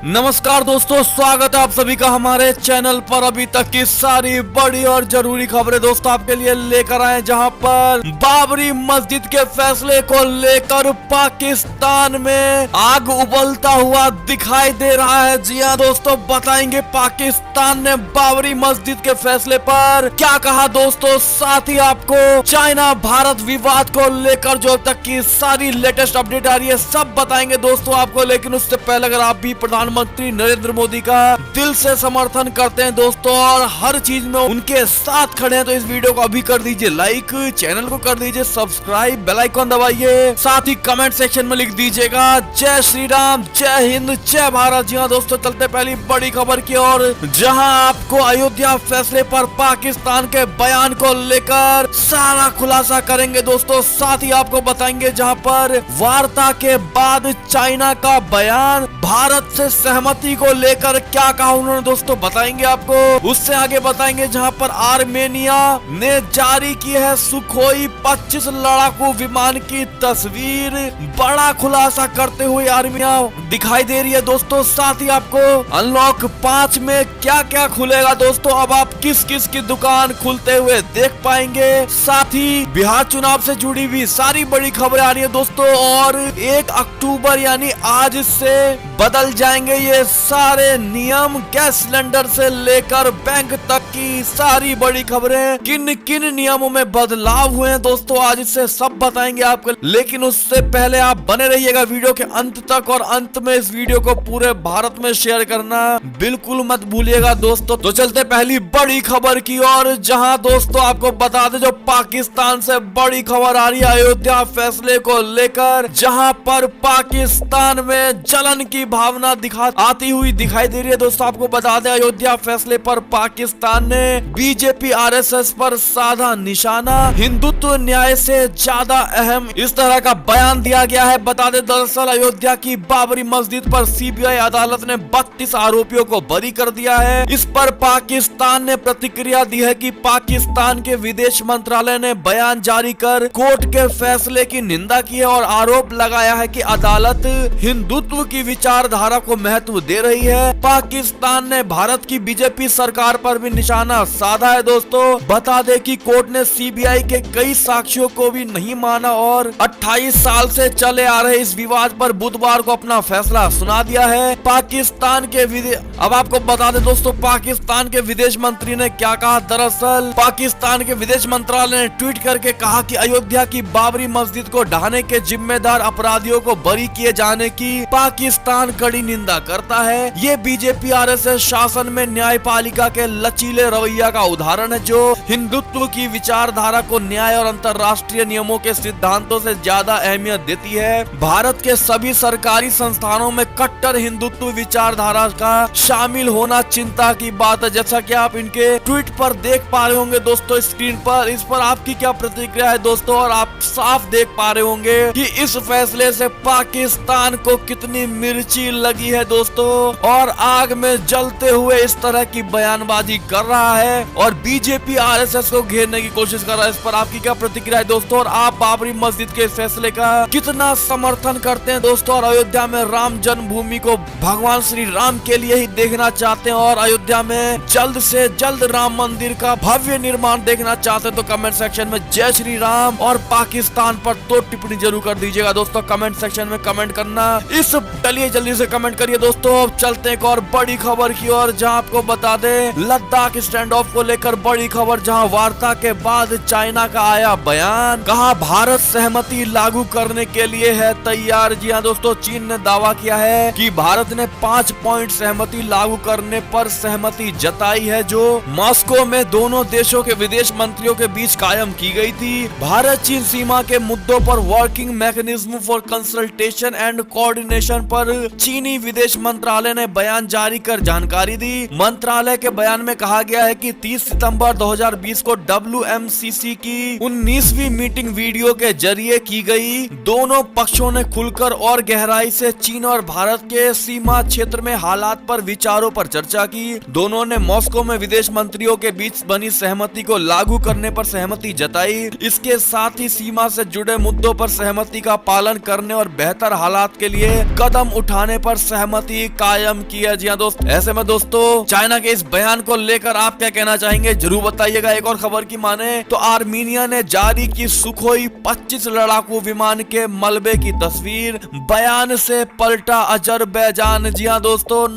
नमस्कार दोस्तों, स्वागत है आप सभी का हमारे चैनल पर। अभी तक की सारी बड़ी और जरूरी खबरें दोस्तों आपके लिए लेकर आए, जहां पर बाबरी मस्जिद के फैसले को लेकर पाकिस्तान में आग उबलता हुआ दिखाई दे रहा है। जी हां दोस्तों, बताएंगे पाकिस्तान ने बाबरी मस्जिद के फैसले पर क्या कहा दोस्तों। साथ ही आपको चाइना भारत विवाद को लेकर जो अब तक की सारी लेटेस्ट अपडेट आ रही है सब बताएंगे दोस्तों आपको। लेकिन उससे पहले अगर आप भी प्रधानमंत्री नरेंद्र मोदी का दिल से समर्थन करते हैं दोस्तों और हर चीज में उनके साथ खड़े हैं, तो इस वीडियो को अभी कर दीजिए लाइक, चैनल को कर दीजिए सब्सक्राइब, बेल आइकन दबाइए, साथ ही कमेंट सेक्शन में लिख दीजिएगा जय श्री राम, जय हिंद, जय भारत। जी हाँ दोस्तों, चलते पहली बड़ी खबर की ओर, जहां आपको अयोध्या फैसले पर पाकिस्तान के बयान को लेकर सारा खुलासा करेंगे दोस्तों। साथ ही आपको बताएंगे जहां पर वार्ता के बाद चाइना का बयान, भारत से सहमति को लेकर क्या कहा उन्होंने दोस्तों बताएंगे आपको। उससे आगे बताएंगे जहां पर आर्मेनिया ने जारी की है सुखोई 25 लड़ाकू विमान की तस्वीर। बड़ा खुलासा करते हुए आर्मेनिया दिखाई दे रही है दोस्तों। साथ ही आपको अनलॉक 5 में क्या क्या खुलेगा दोस्तों, अब आप किस किस की दुकान खुलते हुए देख पाएंगे। साथ ही बिहार चुनाव से जुड़ी हुई सारी बड़ी खबरें आ रही है दोस्तों, और 1 अक्टूबर यानी आज से बदल जाएंगे ये सारे नियम, गैस सिलेंडर से लेकर बैंक तक की सारी बड़ी खबरें। किन किन नियमों में बदलाव हुए हैं दोस्तों, आज इससे सब बताएंगे आपको। लेकिन उससे पहले आप बने रहिएगा वीडियो के अंत तक, और अंत में इस वीडियो को पूरे भारत में शेयर करना बिल्कुल मत भूलिएगा दोस्तों। तो चलते पहली बड़ी खबर की ओर, जहां दोस्तों आपको बता दें जो पाकिस्तान से बड़ी खबर आ रही है अयोध्या फैसले को लेकर, जहां पर पाकिस्तान में जलन की भावना आती हुई दिखाई दे रही है दोस्तों। आपको बता दें अयोध्या फैसले पर पाकिस्तान ने बीजेपी आरएसएस पर साधा निशाना, हिंदुत्व न्याय से ज्यादा अहम, इस तरह का बयान दिया गया है। बता दें दरअसल अयोध्या की बाबरी मस्जिद पर सीबीआई अदालत ने 32 आरोपियों को बरी कर दिया है। इस पर पाकिस्तान ने प्रतिक्रिया दी है कि पाकिस्तान के विदेश मंत्रालय ने बयान जारी कर कोर्ट के फैसले की निंदा की है और आरोप लगाया है कि अदालत हिंदुत्व की विचारधारा को महत्व दे रही है। पाकिस्तान ने भारत की बीजेपी सरकार पर भी निशाना साधा है दोस्तों। बता दें कि कोर्ट ने सीबीआई के कई साक्ष्यों को भी नहीं माना और 28 साल से चले आ रहे इस विवाद पर बुधवार को अपना फैसला सुना दिया है। पाकिस्तान के अब आपको बता दें दोस्तों पाकिस्तान के विदेश मंत्री ने क्या कहा। दरअसल पाकिस्तान के विदेश मंत्रालय ने ट्वीट करके कहा कि अयोध्या की बाबरी मस्जिद को ढाने के जिम्मेदार अपराधियों को बरी किए जाने की पाकिस्तान कड़ी निंदा करता है। ये बीजेपी आरएसएस शासन में न्यायपालिका के लचीले रवैया का उदाहरण है, जो हिंदुत्व की विचारधारा को न्याय और अंतर्राष्ट्रीय नियमों के सिद्धांतों से ज्यादा अहमियत देती है। भारत के सभी सरकारी संस्थानों में कट्टर हिंदुत्व विचारधारा का शामिल होना चिंता की बात है, जैसा कि आप इनके ट्वीट पर देख पा रहे होंगे दोस्तों स्क्रीन पर। इस पर आपकी क्या प्रतिक्रिया है दोस्तों, और आप साफ देख पा रहे होंगे कि इस फैसले से पाकिस्तान को कितनी मिर्ची लगी है दोस्तों, और आग में जलते हुए इस तरह की बयानबाजी कर रहा है और बीजेपी आरएसएस को घेरने की कोशिश कर रहा है। इस पर आपकी क्या प्रतिक्रिया है दोस्तों, और आप बाबरी मस्जिद के फैसले का कितना समर्थन करते हैं दोस्तों, और अयोध्या में राम जन्मभूमि को भगवान श्री राम के लिए ही देखना चाहते हैं, और अयोध्या में जल्द से जल्द राम मंदिर का भव्य निर्माण देखना चाहते हैं, तो कमेंट सेक्शन में जय श्री राम और पाकिस्तान पर तो टिप्पणी जरूर कर दीजिएगा दोस्तों। कमेंट सेक्शन में कमेंट करना इस चलिए जल्दी से कमेंट करिए दोस्तों। चलते एक और बड़ी खबर की ओर, जहां आपको बता दें लद्दाख स्टैंड ऑफ को लेकर बड़ी खबर, जहां वार्ता के बाद चाइना का आया बयान, कहा भारत सहमति लागू करने के लिए है तैयार। जी हां दोस्तों, चीन ने दावा किया है कि भारत ने 5 पॉइंट सहमति लागू करने पर सहमति जताई है, जो मॉस्को में दोनों देशों के विदेश मंत्रियों के बीच कायम की गई थी। भारत चीन सीमा के मुद्दों पर working mechanism for consultation and coordination पर चीनी विदेश मंत्रालय ने बयान जारी कर जानकारी दी। मंत्रालय के बयान में कहा गया है है कि 30 सितंबर 2020 को WMCC की 19वीं मीटिंग वीडियो के जरिए की गई। दोनों पक्षों ने खुलकर और गहराई से चीन और भारत के सीमा क्षेत्र में हालात पर विचारों पर चर्चा की। दोनों ने मॉस्को में विदेश मंत्रियों के बीच बनी सहमति को लागू करने पर सहमति जताई। इसके साथ ही सीमा से जुड़े मुद्दों पर सहमति का पालन करने और बेहतर हालात के लिए कदम उठाने पर सहमति कायम की है। जी हाँ दोस्त, ऐसे में दोस्तों चाइना के इस बयान को लेकर आप क्या कहना चाहेंगे जरूर बताइएगा। एक और खबर की माने तो आर्मीनिया ने जारी की सुखोई 25 लड़ाकू विमान के मलबे की तस्वीर। बयान से पलटा अजरबैजान। जी हाँ दोस्तों,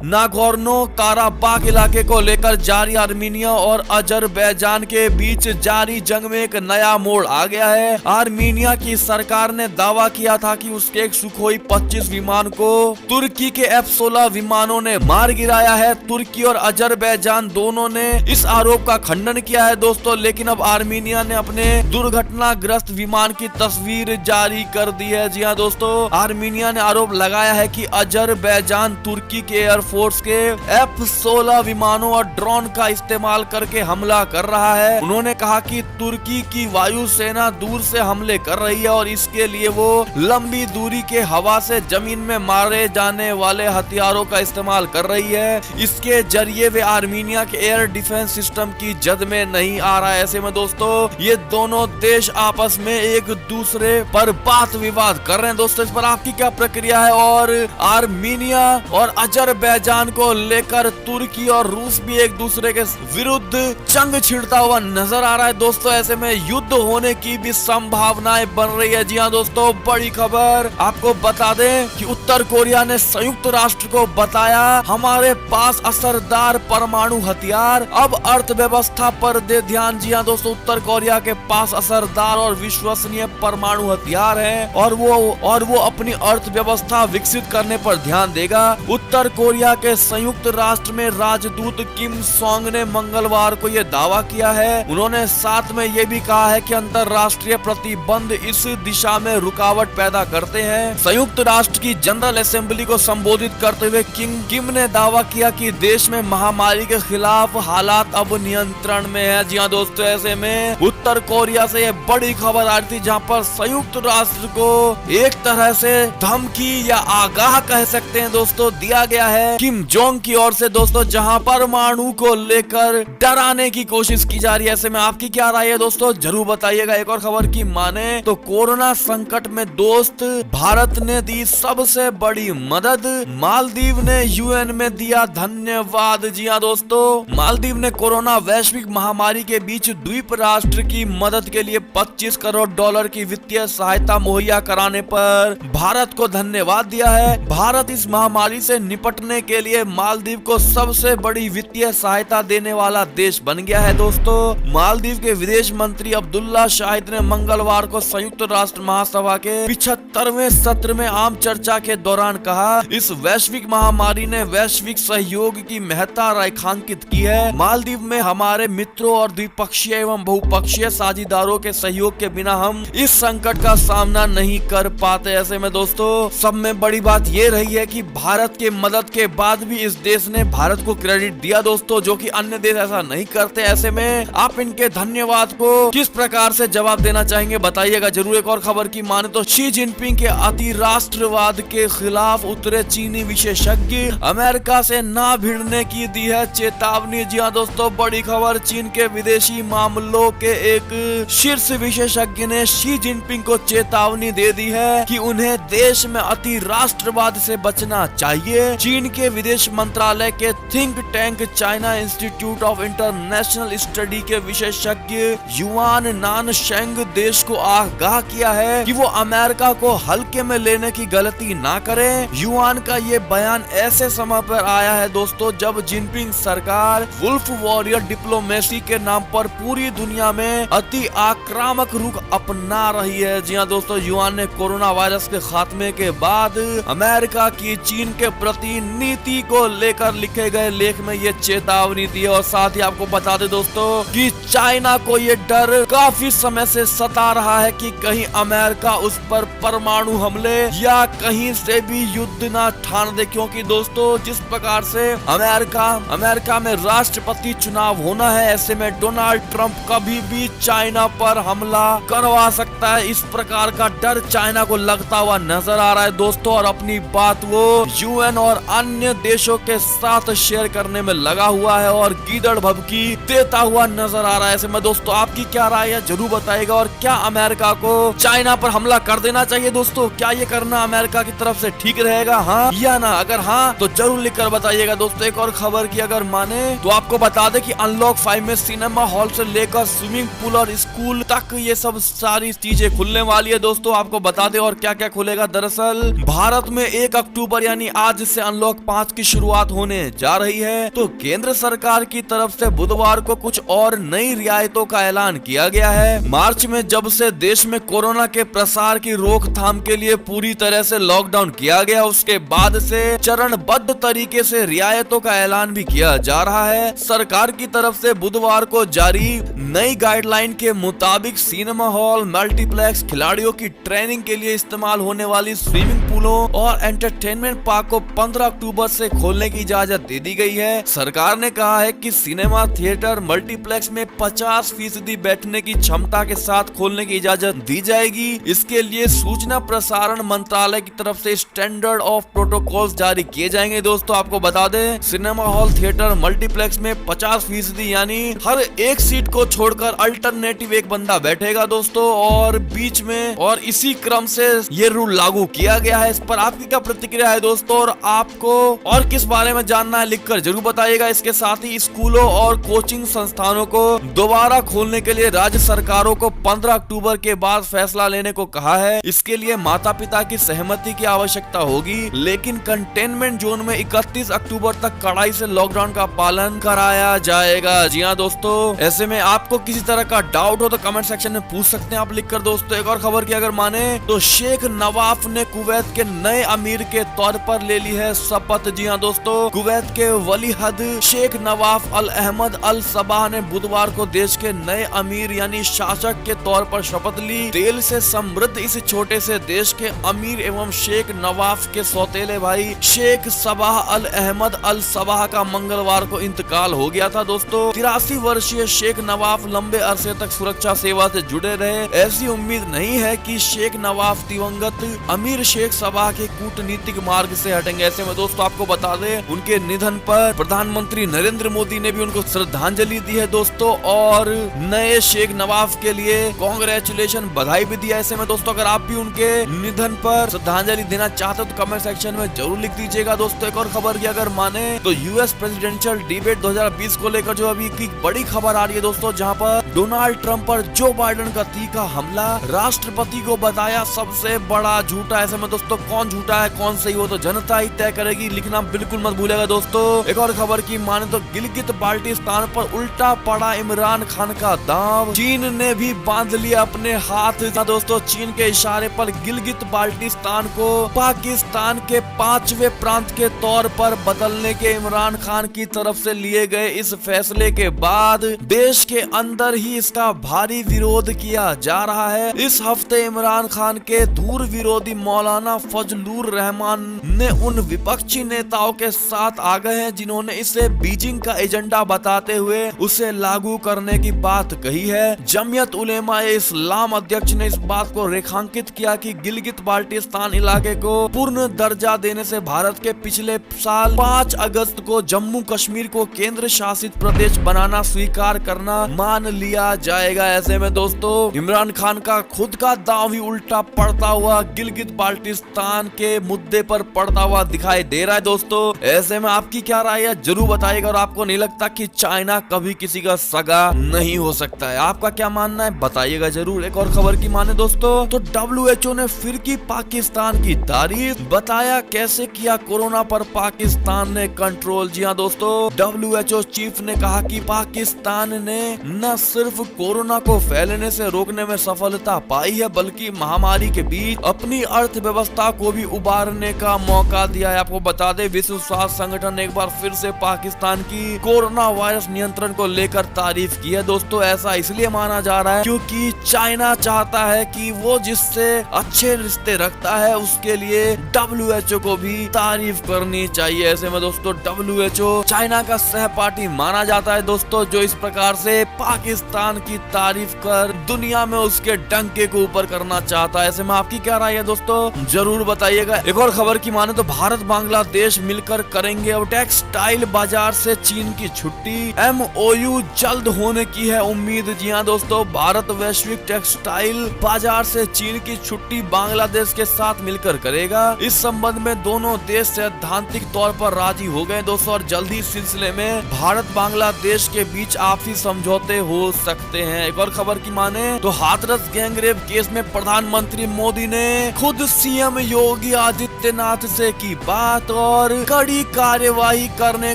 नागोर्नो काराबाख इलाके को लेकर जारी आर्मीनिया और अजरबैजान के बीच जारी जंग में एक नया मोड़ आ गया है। आर्मीनिया की सरकार ने दावा किया था कि उसके एक सुखोई 25 विमान को तुर्की के F-16 विमानों ने मार गिराया है। तुर्की और अजरबैजान दोनों ने इस आरोप का खंडन किया है दोस्तों, लेकिन अब आर्मीनिया ने अपने दुर्घटनाग्रस्त विमान की तस्वीर जारी कर दी है। जी हाँ दोस्तों, आर्मीनिया ने आरोप लगाया है कि अजरबैजान तुर्की के एयरफोर्स के F-16 विमानों और ड्रोन का इस्तेमाल करके हमला कर रहा है। उन्होंने कहा कि तुर्की की वायुसेना दूर से हमले कर रही है और इसके लिए वो लंबी दूरी के हवा से जमीन में मारे जाने वाले हथियारों का इस्तेमाल कर रही है। इसके जरिए वे आर्मीनिया के एयर डिफेंस सिस्टम की जद में नहीं आ रहा है। ऐसे में दोस्तों ये दोनों देश आपस में एक दूसरे पर बात विवाद कर रहे हैं। दोस्तों इस पर आपकी क्या प्रक्रिया है? और आर्मीनिया और अजरबैजान को लेकर तुर्की और रूस भी एक दूसरे के विरुद्ध जंग छिड़ता हुआ नजर आ रहा है। दोस्तों ऐसे में युद्ध होने की भी संभावनाएं बन रही है। जी हाँ दोस्तों, बड़ी खबर आपको बता दें कि उत्तर कोरिया ने संयुक्त राष्ट्र को बताया हमारे पास असरदार परमाणु हथियार, अब अर्थव्यवस्था पर दे ध्यान। जी हाँ दोस्तों, उत्तर कोरिया के पास असरदार और विश्वसनीय परमाणु हथियार हैं और वो अपनी अर्थव्यवस्था विकसित करने पर ध्यान देगा। उत्तर कोरिया के संयुक्त राष्ट्र में राजदूत किम सोंग ने मंगलवार को यह दावा किया है। उन्होंने साथ में ये भी कहा है कि अंतरराष्ट्रीय प्रतिबंध इस दिशा में रुकावट पैदा करते हैं। संयुक्त राष्ट्र की जनरल असेंबली को संबोधित करते हुए किम ने दावा किया कि देश में महामारी के खिलाफ हालात अब नियंत्रण में है। जी हाँ दोस्तों, ऐसे में उत्तर कोरिया से ये बड़ी खबर आ रही थी जहाँ पर संयुक्त राष्ट्र को एक तरह से धमकी या आगाह कह सकते हैं दोस्तों दिया गया है किम जोंग की ओर से दोस्तों, जहाँ परमाणु को लेकर डराने की कोशिश की जा रही है। ऐसे में आपकी क्या राय है दोस्तों जरूर बताइएगा। एक और खबर की माने तो कोरोना संकट में दोस्त भारत ने दी सबसे बड़ी मदद। मालदीव ने UN में दिया धन्यवाद। जी हाँ दोस्तों, मालदीव ने कोरोना वैश्विक महामारी के बीच द्वीप राष्ट्र की मदद के लिए 25 करोड़ डॉलर की वित्तीय सहायता मुहैया कराने पर भारत को धन्यवाद दिया है। भारत इस महामारी से निपटने के लिए मालदीव को सबसे बड़ी वित्तीय सहायता देने वाला देश बन गया है। दोस्तों मालदीव के विदेश मंत्री अब्दुल्ला शाहिद ने मंगलवार को संयुक्त राष्ट्र महासभा के 75वें सत्र में आम चर्चा के दौरान कहा, इस वैश्विक महामारी ने वैश्विक सहयोग की महत्ता रेखांकित की है। मालदीव में हमारे मित्रों और द्विपक्षीय एवं बहुपक्षीय साझेदारों के सहयोग के बिना हम इस संकट का सामना नहीं कर पाते। ऐसे में दोस्तों सब में बड़ी बात ये रही है कि भारत के मदद के बाद भी इस देश ने भारत को क्रेडिट दिया दोस्तों, जो कि अन्य देश ऐसा नहीं करते। ऐसे में आप इनके धन्यवाद को किस प्रकार से जवाब देना चाहेंगे बताइएगा जरूर। एक और खबर की माने तो शी जिनपिंग के अति राष्ट्रवाद के खिलाफ उतरे चीनी विशेषज्ञ, अमेरिका से ना भिड़ने की दी है चेतावनी। जी हाँ दोस्तों, बड़ी खबर, चीन के विदेशी मामलों के एक शीर्ष विशेषज्ञ ने शी जिनपिंग को चेतावनी दे दी है कि उन्हें देश में अति राष्ट्रवाद से बचना चाहिए। चीन के विदेश मंत्रालय के think tank China institute of international study के विशेषज्ञ युआन नानशेंग देश को आगाह किया है कि वो अमेरिका को हल्के में लेने की गलती ना करे। युआन का ये बयान ऐसे समय पर आया है दोस्तों जब जिनपिंग सरकार वुल्फ वॉरियर डिप्लोमेसी के नाम पर पूरी दुनिया में अति आक्रामक रुख अपना रही है। जी हाँ दोस्तों, युआन ने कोरोना वायरस के खात्मे के बाद अमेरिका की चीन के प्रति नीति को लेकर लिखे गए लेख में ये चेतावनी दी है। और साथ ही आपको बता दे दोस्तों कि चाइना को ये डर काफी समय से सता रहा है कि कहीं अमेरिका उस पर परमाणु हमले या कहीं से भी युद्ध ना ठान दे, क्योंकि दोस्तों जिस प्रकार से अमेरिका में राष्ट्रपति चुनाव होना है। ऐसे में डोनाल्ड ट्रंप कभी भी चाइना पर हमला करवा सकता है, इस प्रकार का डर चाइना को लगता हुआ नजर आ रहा है दोस्तों। और अपनी बात वो यूएन और अन्य देशों के साथ शेयर करने में लगा हुआ है और गीदड़ भभकी देता हुआ नजर आ रहा है। ऐसे में दोस्तों आपकी क्या राय है जरूर बताइएगा। और क्या अमेरिका को चाइना पर हमला कर देना चाहिए दोस्तों? क्या ये करना अमेरिका की तरफ से ठीक रहेगा, हाँ या ना? अगर हाँ तो जरूर लिखकर बताइएगा दोस्तों। एक और खबर की अगर माने तो आपको बता दे कि अनलॉक 5 में सिनेमा हॉल से लेकर स्विमिंग पूल और स्कूल तक ये सब सारी चीजें खुलने वाली है दोस्तों। आपको बता दे और क्या क्या खुलेगा। दरअसल भारत में 1 अक्टूबर यानी आज से अनलॉक 5 की शुरुआत होने जा रही है। तो केंद्र सरकार की तरफ से बुधवार को कुछ और नई रियायतों का ऐलान किया गया है। मार्च में जब से देश में कोरोना के प्रसार की रोकथाम के लिए पूरी तरह से लॉकडाउन किया गया, उसके बाद से चरणबद्ध तरीके से रियायतों का ऐलान भी किया जा रहा है। सरकार की तरफ से बुधवार को जारी नई गाइडलाइन के मुताबिक सिनेमा हॉल, मल्टीप्लेक्स, खिलाड़ियों की ट्रेनिंग के लिए इस्तेमाल होने वाली स्विमिंग पूलों और एंटरटेनमेंट पार्क को 15 अक्टूबर से खोलने की इजाजत दे दी गई है। सरकार ने कहा है कि सिनेमा, थिएटर, मल्टीप्लेक्स में 50% बैठने की क्षमता के साथ खोलने की इजाजत दी जाएगी। इसके लिए सूचना प्रसारण मंत्रालय की तरफ से स्टैंडर्ड ऑफ प्रोटोकॉल्स जारी किए जाएंगे दोस्तों। आपको बता दें सिनेमा हॉल, थिएटर, मल्टीप्लेक्स में 50% यानी हर एक सीट को छोड़कर अल्टरनेटिव एक बंदा बैठेगा दोस्तों, और बीच में और इसी क्रम से ये रूल लागू किया गया है। इस पर आपकी क्या प्रतिक्रिया है दोस्तों? और आपको और किस बारे में जानना है लिखकर जरूर बताइएगा। इसके साथ ही स्कूलों और कोचिंग संस्थानों को दोबारा खोलने के लिए राज्य सरकारों को 15 अक्टूबर के बाद फैसला लेने को कहा है। इसके लिए माता पिता की सहमति की आवश्यकता होगी, लेकिन कंटेनमेंट जोन में 31 अक्टूबर तक कड़ाई से लॉकडाउन का पालन कराया जाएगा। जी हाँ दोस्तों, ऐसे में आपको किसी तरह का डाउट हो तो कमेंट सेक्शन में पूछ सकते हैं आप लिखकर दोस्तों। एक और खबर की अगर माने तो शेख नवाफ ने कुवैत के नए अमीर के तौर पर ले ली है शपथ। जी हाँ दोस्तों, कुवैत के वलीहद शेख नवाफ अल अहमद अल सबाह ने बुधवार को देश के नए अमीर यानी शासक के तौर पर शपथ ली। तेल से समृद्ध इस छोटे से देश के अमीर एवं शेख नवाफ के सौतेले भाई शेख सबाह अल अहमद अल सबाह का मंगलवार को इंतकाल हो गया था दोस्तों। 83 वर्षीय शेख नवाफ लंबे अरसे तक सुरक्षा सेवा से जुड़े रहे। ऐसी उम्मीद नहीं है कि शेख नवाफ दिवंगत अमीर शेख सबाह के कूटनीतिक मार्ग से हटेंगे। ऐसे में दोस्तों आपको बता दें उनके निधन पर प्रधानमंत्री नरेंद्र मोदी ने भी उनको श्रद्धांजलि दी है दोस्तों, और नए शेख नवाफ के लिए कांग्रेचुलेशन, बधाई भी दिया। ऐसे में दोस्तों अगर आप भी उनके निधन पर श्रद्धांजलि देना चाहते हो तो कमेंट सेक्शन में जरूर लिख दीजिएगा दोस्तों। एक और खबर की अगर माने तो यूएस प्रेसिडेंशियल डिबेट 2020 को लेकर जो अभी की बड़ी खबर आ रही है दोस्तों, जहां पर डोनाल्ड ट्रंप पर जो बाइडेन का तीखा हमला, राष्ट्रपति को बताया सबसे बड़ा झूठा। ऐसे में दोस्तों कौन झूठा है कौन सही हो तो जनता ही तय करेगी, लिखना बिल्कुल मत भूलेगा दोस्तों। एक और खबर की माने तो गिलगित बाल्टिस्तान पर उल्टा पड़ा इमरान खान का दांव, चीन ने भी बांध लिया अपने हाथ। दोस्तों चीन के इशारे पर गिलगित बाल्टिस्तान को पाकिस्तान के 5वें प्रांत के तौर पर बदलने के इमरान खान की तरफ से लिए गए इस फैसले के बाद देश के अंदर ही इसका भारी विरोध किया जा रहा है। इस हफ्ते इमरान खान के दूर विरोधी मौलाना फजलुर रहमान ने उन विपक्षी नेताओं के साथ आ गए हैं जिन्होंने इसे बीजिंग का एजेंडा बताते हुए उसे लागू करने की बात कही है। जमियत उलेमा इस्लाम अध्यक्ष ने इस बात को रेखांकित किया कि गिलगित बाल्टिस्तान इलाके को पूर्ण दर्जा देने से भारत के पिछले साल 5 अगस्त को जम्मू कश्मीर को केंद्र शासित प्रदेश बनाना स्वीकार करना मान लिया जाएगा। ऐसे में दोस्तों इमरान खान का खुद का दांव ही उल्टा पड़ता हुआ गिलगित बाल्टिस्तान के मुद्दे पर पड़ता हुआ दिखाई दे रहा है दोस्तों। ऐसे में आपकी क्या राय है जरूर बताइएगा। और आपको नहीं लगता कि चाइना कभी किसी का सगा नहीं हो सकता है? आपका क्या मानना है बताइएगा जरूर। एक और खबर की माने दोस्तों तो WHO ने फिर की पाकिस्तान की तारीफ, बताया कैसे किया कोरोना पर पाकिस्तान ने कंट्रोल। जी हाँ दोस्तों, WHO चीफ ने कहा कि पाकिस्तान ने न सिर्फ कोरोना को फैलने से रोकने में सफलता पाई है बल्कि महामारी के बीच अपनी अर्थव्यवस्था को भी उबारने का मौका दिया है। आपको बता दें विश्व स्वास्थ्य संगठन ने एक बार फिर से पाकिस्तान की कोरोना वायरस नियंत्रण को लेकर तारीफ की है दोस्तों। ऐसा इसलिए माना जा रहा है क्योंकि चाइना चाहता है कि वो जिससे अच्छे रिश्ते रखता है उसके लिए WHO को भी तारीफ करनी चाहिए। ऐसे में दोस्तों WHO चाइना का सहपाठी माना जाता है दोस्तों, जो इस प्रकार से पाकिस्तान की तारीफ कर दुनिया में उसके डंके को ऊपर करना चाहता है। ऐसे में आपकी क्या राय है दोस्तों, जरूर बताइएगा। एक और खबर की माने तो भारत बांग्लादेश मिलकर करेंगे अब टेक्सटाइल बाजार से चीन की छुट्टी, MOU जल्द होने की है उम्मीद। जी हाँ दोस्तों, भारत वैश्विक टेक्सटाइल बाजार से चीन की छुट्टी बांग्लादेश के साथ मिलकर करेगा। इस संबंध में दोनों देश सैद्धांतिक तौर पर राजी हो गए दोस्तों, और जल्दी इस सिलसिले में भारत बांग्लादेश के बीच आपसी समझौते हो सकते हैं। एक और खबर की माने तो हाथरस गैंगरेप केस में प्रधानमंत्री मोदी ने खुद CM योगी आदित्यनाथ से की बात और कड़ी कार्यवाही करने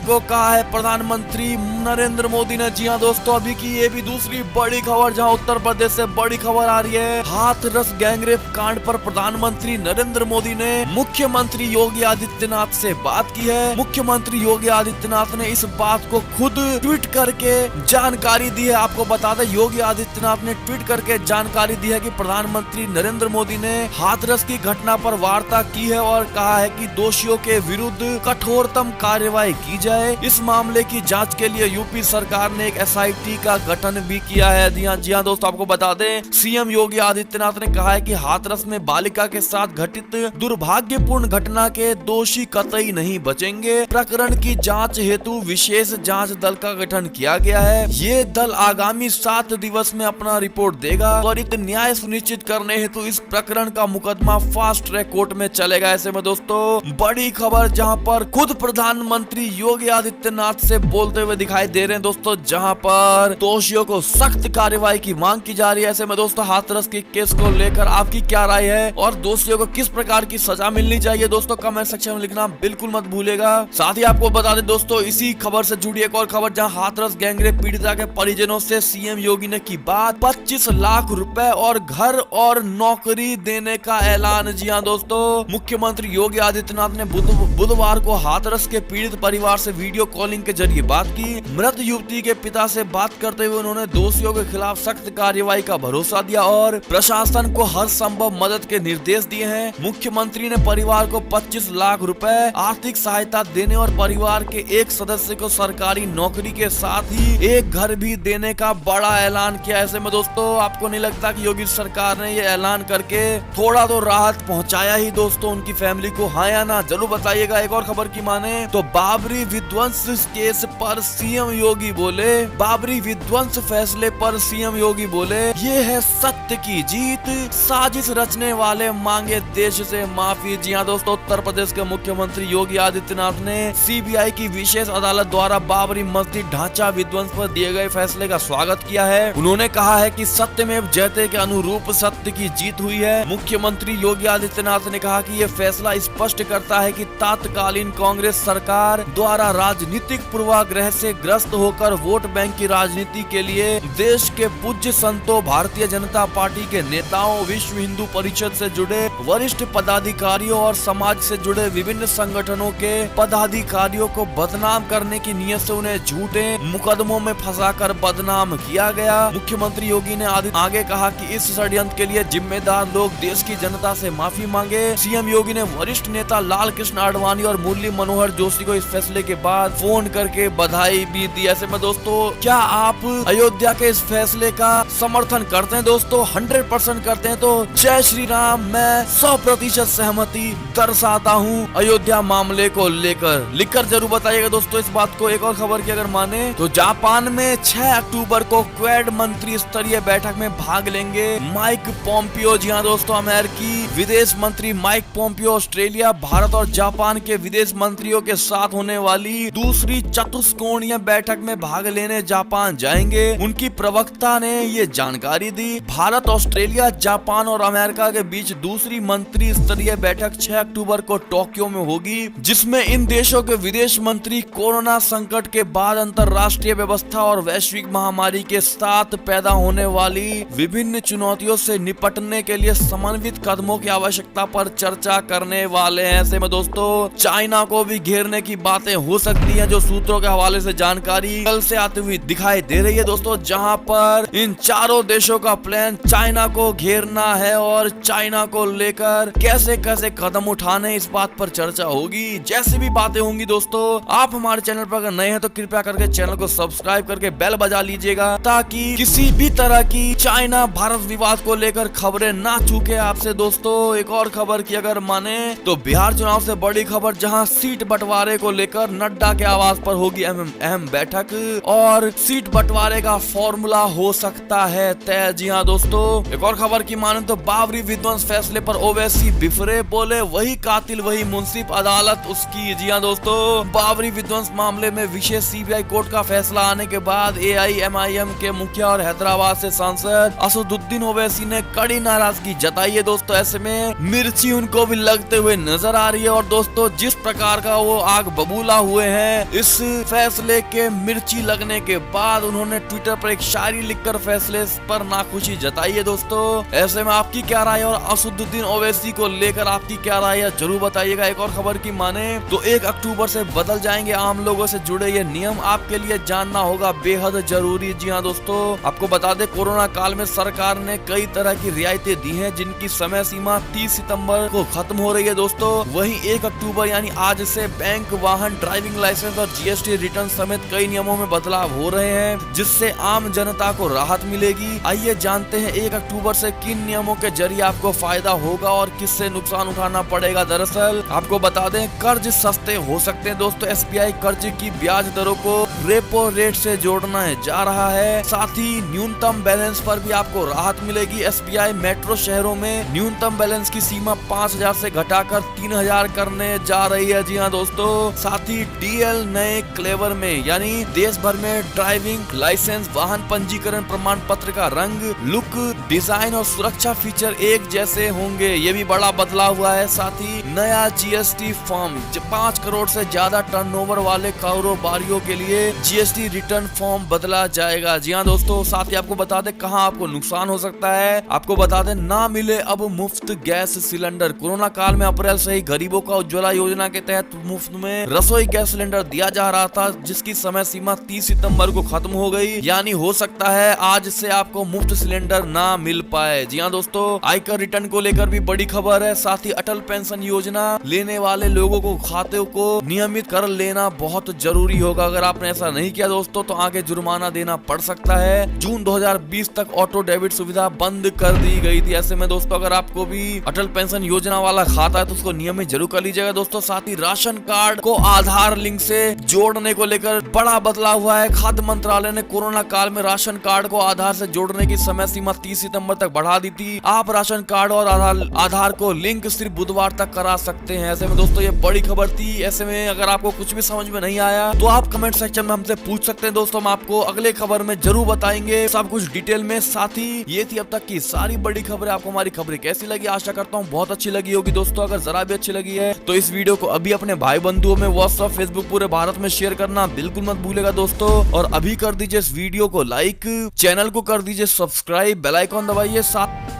को कहा है प्रधानमंत्री नरेंद्र मोदी ने। जी हाँ दोस्तों, अभी की ये भी दूसरी बड़ी खबर, जहां उत्तर प्रदेश से बड़ी खबर आ रही है। हाथरस गैंगरेप कांड पर प्रधानमंत्री नरेंद्र मोदी ने मुख्यमंत्री योगी आदित्यनाथ से बात की है। मुख्यमंत्री योगी आदित्यनाथ ने इस बात को खुद ट्वीट करके जानकारी दी है। आपको बता दें, योगी आदित्यनाथ ने ट्वीट करके जानकारी दी है कि प्रधानमंत्री नरेंद्र मोदी ने हाथरस की घटना पर वार्ता की है और कहा है कि दोषियों के विरुद्ध कठोरतम कार्रवाई की जाए। इस मामले की जांच के लिए यूपी सरकार ने एक SIT का गठन भी किया है। जी हाँ दोस्तों, आपको बता दें, CM योगी आदित्यनाथ ने कहा है कि हाथरस में बालिका के साथ घटित दुर्भाग्यपूर्ण घटना के दोषी कतई नहीं बचेंगे। प्रकरण की जांच हेतु विशेष जांच दल का गठन किया गया है। ये दल आगामी 7 दिवस में अपना रिपोर्ट देगा और त्वरित न्याय सुनिश्चित करने हेतु इस प्रकरण का मुकदमा फास्ट ट्रैक कोर्ट में चलेगा। ऐसे में दोस्तों बड़ी खबर, जहां पर खुद प्रधानमंत्री योगी आदित्यनाथ से बोलते हुए दिखाई दे रहे हैं दोस्तों, जहां पर दोषियों को सख्त कार्रवाई की मांग की जा रही है। ऐसे में दोस्तों हाथरस के केस को लेकर आपकी क्या राय है और दोषियों को किस प्रकार की सजा मिलनी चाहिए दोस्तों, कमेंट सेक्शन में लिखना बिल्कुल मत भूलेगा। साथ ही आपको बता दें दोस्तों, इसी खबर से जुड़ी एक और खबर, जहां हाथरस गैंगरेप पीड़िता के परिजनों से CM योगी ने की बात, 25 लाख रुपए और घर और नौकरी देने का ऐलान। जी हाँ दोस्तों, मुख्यमंत्री योगी आदित्यनाथ ने बुधवार को हाथरस के पीड़ित परिवार से वीडियो कॉलिंग के जरिए बात की। मृत युवती के पिता से बात करते हुए उन्होंने दोषियों के खिलाफ सख्त कार्रवाई का भरोसा दिया और प्रशासन को हर संभव मदद के निर्देश दिए हैं। मुख्यमंत्री ने परिवार को 25 लाख रुपए आर्थिक सहायता देने और परिवार के एक सदस्य को सरकारी नौकरी के साथ ही एक घर भी देने का बड़ा ऐलान किया। ऐसे में दोस्तों आपको नहीं लगता कि योगी सरकार ने ये ऐलान करके थोड़ा तो राहत पहुंचाया ही दोस्तों उनकी फैमिली को, हाँ या ना, जरूर बताइएगा। एक और खबर की माने तो बाबरी विध्वंस केस पर CM योगी बोले, बाबरी विध्वंस फैसले पर CM योगी बोले, ये है सत्य की जीत, साजिश रचने वाले मांगे देश से माफी। जी हाँ दोस्तों, उत्तर प्रदेश के मुख्यमंत्री योगी आदित्यनाथ ने CBI की विशेष अदालत द्वारा बाबरी मस्जिद ढांचा विध्वंस पर दिए गए फैसले का स्वागत किया है। उन्होंने कहा है कि सत्यमेव जयते के अनुरूप सत्य की जीत हुई है। मुख्यमंत्री योगी आदित्यनाथ ने कहा कि ये फैसला स्पष्ट करता है कि तत्कालीन कांग्रेस सरकार द्वारा राजनीतिक पूर्वाग्रह से ग्रस्त होकर वोट बैंक की राजनीति के लिए देश के पूज्य संतों, भारतीय जनता पार्टी के नेताओं, विश्व हिंदू परिषद से जुड़े वरिष्ठ पदाधिकारियों और समाज से जुड़े विभिन्न संगठनों के पदाधिकारियों को बदनाम करने की नीयत से उन्हें झूठे मुकदमों में फंसाकर बदनाम किया गया। मुख्यमंत्री योगी ने आगे कहा कि इस षड्यंत्र के लिए जिम्मेदार लोग देश की जनता से माफी मांगे। CM योगी ने वरिष्ठ नेता लाल कृष्ण आडवाणी और मुरली मनोहर जोशी को इस फैसले के बाद फोन करके बधाई भी दी। ऐसे में दोस्तों क्या आप अयोध्या के इस फैसले का समर्थन करते हैं दोस्तों? 100% करते हैं तो जय श्री राम। मैं 100% सहमति दर्शाता हूँ अयोध्या मामले को लेकर, लिखकर जरूर बताइएगा दोस्तों इस बात को। एक और खबर की अगर माने तो जापान में 6 अक्टूबर को क्वेड मंत्री स्तरीय बैठक में भाग लेंगे माइक पोम्पियो। जी हाँ दोस्तों, अमेरिकी विदेश मंत्री माइक पोम्पियो ऑस्ट्रेलिया, भारत और जापान के विदेश मंत्रियों के साथ होने वाली दूसरी चतुष्कोणीय बैठक में भाग लेने जापान जाएंगे। उनकी प्रवक्ता ने ये जानकारी दी। भारत, ऑस्ट्रेलिया, जापान और अमेरिका के बीच दूसरी मंत्री स्तरीय बैठक 6 अक्टूबर को टोक्यो में होगी, जिसमें इन देशों के विदेश मंत्री कोरोना संकट के बाद अंतर्राष्ट्रीय व्यवस्था और वैश्विक महामारी के साथ पैदा होने वाली विभिन्न चुनौतियों से निपटने के लिए समन्वित कदमों की आवश्यकता पर चर्चा कर करने वाले हैं। ऐसे में दोस्तों चाइना को भी घेरने की बातें हो सकती हैं, जो सूत्रों के हवाले से जानकारी कल से आती हुई दिखाई दे रही है दोस्तों, जहां पर इन चारों देशों का प्लान चाइना को घेरना है और चाइना को लेकर कैसे कैसे कदम उठाने इस बात पर चर्चा होगी। जैसी भी बातें होंगी दोस्तों, आप हमारे चैनल पर अगर नए हैं तो कृपया करके चैनल को सब्सक्राइब करके बेल बजा लीजिएगा, ताकि किसी भी तरह की चाइना भारत विवाद को लेकर खबरें ना चूके आपसे दोस्तों। एक और खबर की अगर माने तो बिहार चुनाव से बड़ी खबर, जहां सीट बंटवारे को लेकर नड्डा के आवास पर होगी अहम बैठक और सीट बंटवारे का फॉर्मूला हो सकता है तय। जी हाँ दोस्तों, एक और खबर की माने तो बाबरी विध्वंस फैसले पर ओवैसी बिफरे, बोले वही कातिल वही मुंसिफ, अदालत उसकी। जी हाँ दोस्तों, बाबरी विध्वंस मामले में विशेष सीबीआई कोर्ट का फैसला आने के बाद AIMIM के मुखिया और हैदराबाद से सांसद असदुद्दीन ओवैसी ने कड़ी नाराजगी जताई है दोस्तों। ऐसे में मिर्ची उनको भी लगते हुए नजर आ रही है और दोस्तों जिस प्रकार का वो आग बबूला हुए हैं इस फैसले के मिर्ची लगने के बाद, उन्होंने ट्विटर पर एक शायरी लिखकर फैसले पर नाखुशी जताई है दोस्तों। ऐसे में आपकी क्या राय और असदुद्दीन ओवैसी को लेकर आपकी क्या राय है जरूर बताइएगा। एक और खबर की माने तो 1 अक्टूबर से बदल जाएंगे आम लोगों से जुड़े ये नियम, आपके लिए जानना होगा बेहद जरूरी। जी हाँ दोस्तों, आपको बता दें कोरोना काल में सरकार ने कई तरह की रियायतें दी हैं, जिनकी समय सीमा 30 सितंबर को खत्म हो रही है दोस्तों। वहीं 1 अक्टूबर यानी आज से बैंक, वाहन, ड्राइविंग लाइसेंस और GST रिटर्न समेत कई नियमों में बदलाव हो रहे हैं, जिससे आम जनता को राहत मिलेगी। आइए जानते हैं 1 अक्टूबर से किन नियमों के जरिए आपको फायदा होगा और किससे नुकसान उठाना पड़ेगा। दरअसल आपको बता दें कर्ज सस्ते हो सकते हैं दोस्तों। SBI कर्ज की ब्याज दरों को रेपो रेट से जोड़ना जा रहा है, साथ ही न्यूनतम बैलेंस पर भी आपको राहत मिलेगी। SBI मेट्रो शहरों में न्यूनतम बैलेंस की सीमा 5000 से घटाकर 3000 करने जा रही है। जी हाँ दोस्तों, साथ ही DL नए क्लेवर में यानी देश भर में ड्राइविंग लाइसेंस, वाहन पंजीकरण प्रमाण पत्र का रंग, लुक, डिजाइन और सुरक्षा फीचर एक जैसे होंगे, ये भी बड़ा बदलाव हुआ है। साथ ही नया GST फॉर्म, 5 करोड़ से ज्यादा टर्नओवर वाले कारोबारियों के लिए GST रिटर्न फॉर्म बदला जाएगा। जी हाँ दोस्तों, साथ ही आपको बता दें कहां आपको नुकसान हो सकता है। आपको बता दें ना मिले अब मुफ्त गैस सिलेंडर। कोरोना काल में अप्रैल से ही गरीबों का उज्ज्वला योजना के तहत मुफ्त में रसोई गैस सिलेंडर दिया जा रहा था, जिसकी समय सीमा 30 सितंबर को खत्म हो गई, यानी हो सकता है आज से आपको मुफ्त सिलेंडर ना मिल पाए। जी हाँ दोस्तों, आयकर रिटर्न को लेकर भी बड़ी खबर है। साथ ही अटल पेंशन योजना लेने वाले लोगों को खाते को नियमित कर लेना बहुत जरूरी होगा। अगर आपने ऐसा नहीं किया दोस्तों तो आगे जुर्माना देना पड़ सकता है। जून 2020 तक ऑटो डेबिट सुविधा बंद कर दी गई थी। ऐसे में दोस्तों अगर आपको भी अटल पेंशन योजना वाला खाता है तो उसको नियमित जरूर कर लीजिएगा दोस्तों। साथ ही राशन कार्ड को आधार लिंक से जोड़ने को लेकर बड़ा बदलाव हुआ है। खाद्य मंत्रालय ने कोरोना काल में राशन कार्ड को आधार से जोड़ने की समय सीमा 30 सितंबर तक बढ़ा दी थी। आप राशन कार्ड और आधार को लिंक सिर्फ बुधवार तक करा सकते हैं। ऐसे में दोस्तों ये बड़ी खबर थी। ऐसे में अगर आपको कुछ भी समझ में नहीं आया तो आप कमेंट सेक्शन में हमसे पूछ सकते हैं दोस्तों, हम आपको अगले खबर में जरूर बताएंगे सब कुछ डिटेल में। साथ ही ये थी अब तक की सारी बड़ी खबरें। आपको हमारी खबरें कैसी लगी? आशा करता हूँ बहुत अच्छी लगी होगी दोस्तों। अगर जरा भी अच्छी लगी है तो इस वीडियो को अभी अपने भाई बंधुओं में व्हाट्सएप, फेसबुक पूरे भारत में शेयर करना बिल्कुल मत भूलेगा दोस्तों। और अभी कर दीजिए इस वीडियो को लाइक, चैनल को कर दीजिए सब्सक्राइब, बेल आइकॉन दबाइए। साथ